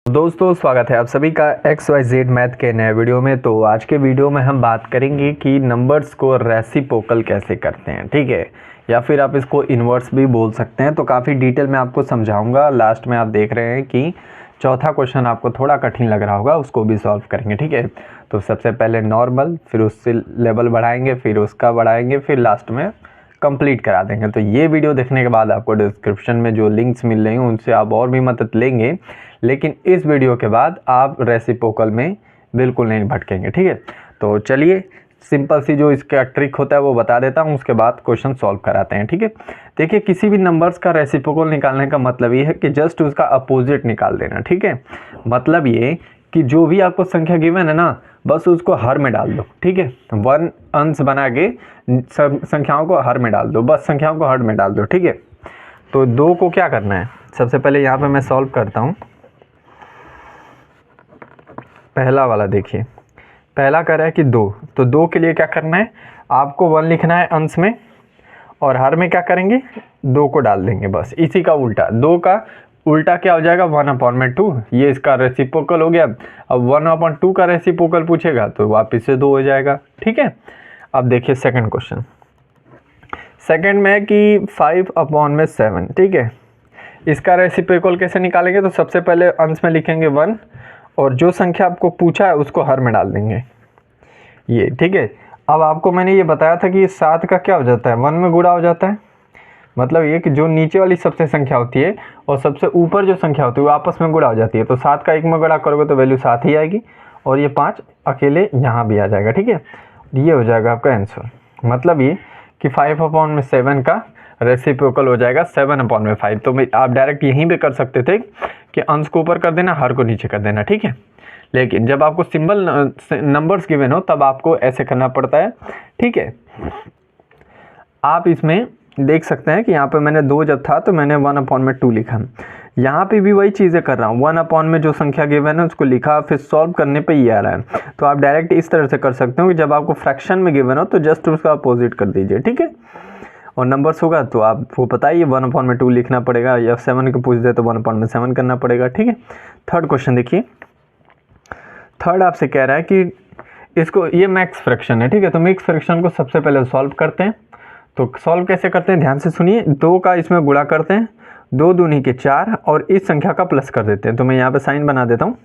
दोस्तों स्वागत है आप सभी का XYZ मैथ के नए वीडियो में। तो आज के वीडियो में हम बात करेंगे कि नंबर्स को रेसिप्रोकल कैसे करते हैं, ठीक है, या फिर आप इसको इन्वर्स भी बोल सकते हैं। तो काफ़ी डिटेल में आपको समझाऊंगा। लास्ट में आप देख रहे हैं कि चौथा क्वेश्चन आपको थोड़ा कठिन लग रहा होगा, उसको भी सॉल्व करेंगे, ठीक है। तो सबसे पहले नॉर्मल, फिर उससे लेवल बढ़ाएंगे, फिर उसका बढ़ाएंगे, फिर लास्ट में कंप्लीट करा देंगे। तो ये वीडियो देखने के बाद आपको डिस्क्रिप्शन में जो लिंक्स मिल रही हैं उनसे आप और भी मदद लेंगे, लेकिन इस वीडियो के बाद आप रेसिप्रोकल में बिल्कुल नहीं भटकेंगे, ठीक है। तो चलिए सिंपल सी जो इसका ट्रिक होता है वो बता देता हूँ, उसके बाद क्वेश्चन सॉल्व कराते हैं, ठीक है। देखिए, किसी भी नंबर्स का रेसिप्रोकल निकालने का मतलब ये है कि जस्ट उसका अपोजिट निकाल देना, ठीक है। मतलब ये कि जो भी आपको संख्या गिवन है ना, बस उसको हर में डाल दो, ठीक है। वन अंश बना के सब संख्याओं को हर में डाल दो, बस संख्याओं को हर में डाल दो, ठीक है। तो दो को क्या करना है, सबसे पहले यहाँ पे मैं सॉल्व करता हूँ। पहला वाला देखिए, पहला कर रहा है कि दो, तो दो के लिए क्या करना है, आपको वन लिखना है अंश में और हर में क्या करेंगे, दो को डाल देंगे, बस इसी का उल्टा। दो का उल्टा क्या हो जाएगा, 1/2, ये इसका रेसिप्रोकल हो गया। अब 1/2 का रेसिप्रोकल पूछेगा तो वापस से 2 हो जाएगा, ठीक है। अब देखिए सेकंड क्वेश्चन, सेकंड में कि 5/7, ठीक है। इसका रेसिप्रोकल कैसे निकालेंगे, तो सबसे पहले अंश में लिखेंगे 1 और जो संख्या आपको पूछा है उसको हर में डाल देंगे, ये, ठीक है। अब आपको मैंने ये बताया था कि 7 का क्या हो जाता है, 1 में गुणा हो जाता है। मतलब ये कि जो नीचे वाली सबसे संख्या होती है और सबसे ऊपर जो संख्या होती है वो आपस में गुणा हो जाती है। तो 7 का 1 में गुणा करोगे तो वैल्यू 7 ही आएगी और ये 5 अकेले यहाँ भी आ जाएगा, ठीक है। ये हो जाएगा आपका आंसर। मतलब ये कि 5/7 का रेसिप्रोकल हो जाएगा 7/5। तो आप डायरेक्ट यहीं पे कर सकते थे कि अंश को ऊपर कर देना, हर को नीचे कर देना, ठीक है। लेकिन जब आपको सिंबल नंबर्स गिवन हो तब आपको ऐसे करना पड़ता है, ठीक है। आप इसमें देख सकते हैं कि यहाँ पे मैंने 2 जब था तो मैंने 1/2 लिखा। यहाँ पे भी वही चीज़ें कर रहा हूँ, 1 में जो संख्या गिवन है उसको लिखा, फिर सॉल्व करने पे ये आ रहा है। तो आप डायरेक्ट इस तरह से कर सकते हो कि जब आपको फ्रैक्शन में गिवन हो तो जस्ट उसका अपोजिट कर दीजिए, ठीक है। और नंबर्स होगा तो आपको पता ही 1/2 लिखना पड़ेगा, या 7 को पूछ दे तो 1/7 करना पड़ेगा, ठीक है। थर्ड क्वेश्चन देखिए, थर्ड आपसे कह रहा है कि इसको, ये मैक्स फ्रैक्शन है, ठीक है। तो मिक्स फ्रैक्शन को सबसे पहले सॉल्व करते हैं। तो सॉल्व कैसे करते हैं, ध्यान से सुनिए। 2 का इसमें गुणा करते हैं, 2 दूनी के 4 और इस संख्या का प्लस कर देते हैं। तो मैं यहाँ पे साइन बना देता हूँ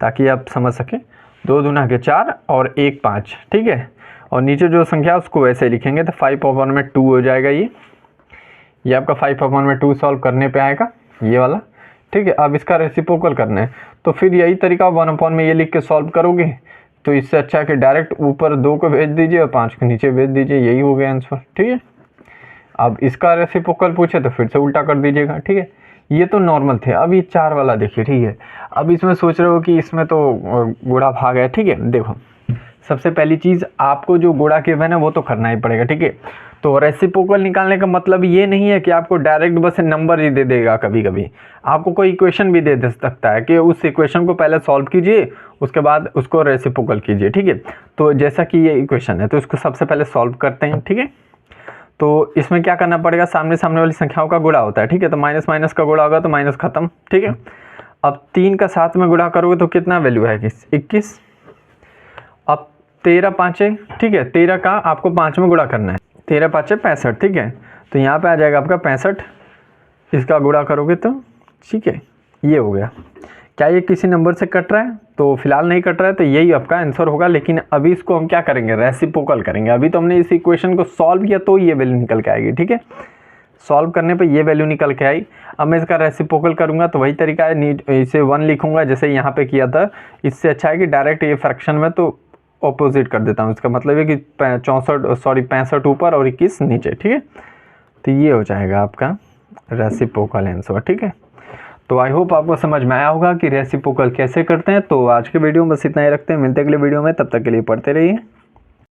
ताकि आप समझ सकें। 2 दूना के 4 और 1 5, ठीक है। और नीचे जो संख्या उसको वैसे लिखेंगे तो 5/2 हो जाएगा। ये आपका 5/2 सॉल्व करने पे आएगा, ये वाला, ठीक है। अब इसका रेसिप्रोकल करना है तो फिर यही तरीका 1 में ये लिख के सॉल्व करोगे। तो इससे अच्छा है कि डायरेक्ट ऊपर 2 को भेज दीजिए और 5 को नीचे भेज दीजिए, यही हो गया आंसर, ठीक है। अब इसका रेसिप्रोकल पूछे तो फिर से उल्टा कर दीजिएगा, ठीक है। ये तो नॉर्मल थे। अब ये 4 वाला देखिए, ठीक है। अब इसमें सोच रहे हो कि इसमें तो गुणा भाग है, ठीक है। देखो, सबसे पहली चीज़ आपको जो गुणा के है ना वो तो करना ही पड़ेगा, ठीक है। तो रेसिप्रोकल निकालने का मतलब ये नहीं है कि आपको डायरेक्ट बस नंबर ही दे देगा। कभी कभी आपको कोई इक्वेशन भी दे सकता है कि उस इक्वेशन को पहले सॉल्व कीजिए, उसके बाद उसको रेसिप्रोकल कीजिए, ठीक है। तो जैसा कि ये इक्वेशन है तो इसको सबसे पहले सॉल्व करते हैं, ठीक है। तो इसमें क्या करना पड़ेगा, सामने सामने वाली संख्याओं का गुणा होता है, ठीक है। तो माइनस माइनस का गुणा होगा तो माइनस खत्म, ठीक है। अब 3 का 7 में गुणा करोगे तो कितना वैल्यू है, 21। अब 13 5, ठीक है। 13 का आपको 5 में गुणा करना है, 13 5 65, ठीक है। तो यहाँ पे आ जाएगा आपका 65, इसका गुणा करोगे तो, ठीक है, ये हो गया। क्या ये किसी नंबर से कट रहा है, तो फिलहाल नहीं कट रहा है, तो यही आपका आंसर होगा। लेकिन अभी इसको हम क्या करेंगे, रेसिप्रोकल करेंगे। अभी तो हमने इस इक्वेशन को सॉल्व किया तो ये वैल्यू निकल के आएगी, ठीक है। सॉल्व करने पे ये वैल्यू निकल के आई। अब मैं इसका रेसिप्रोकल करूँगा तो वही तरीका है, इसे 1 लिखूँगा जैसे यहाँ पे किया था। इससे अच्छा है कि डायरेक्ट ये फ्रैक्शन में तो ऑपोजिट कर देता हूँ। इसका मतलब है कि 65 ऊपर और 21 नीचे, ठीक है। तो ये हो जाएगा आपका रेसिप्रोकल आंसर, ठीक है। तो आई होप आपको समझ में आया होगा कि रेसिप्रोकल कैसे करते हैं। तो आज के वीडियो में बस इतना ही रखते हैं, मिलते हैं अगले वीडियो में, तब तक के लिए पढ़ते रहिए।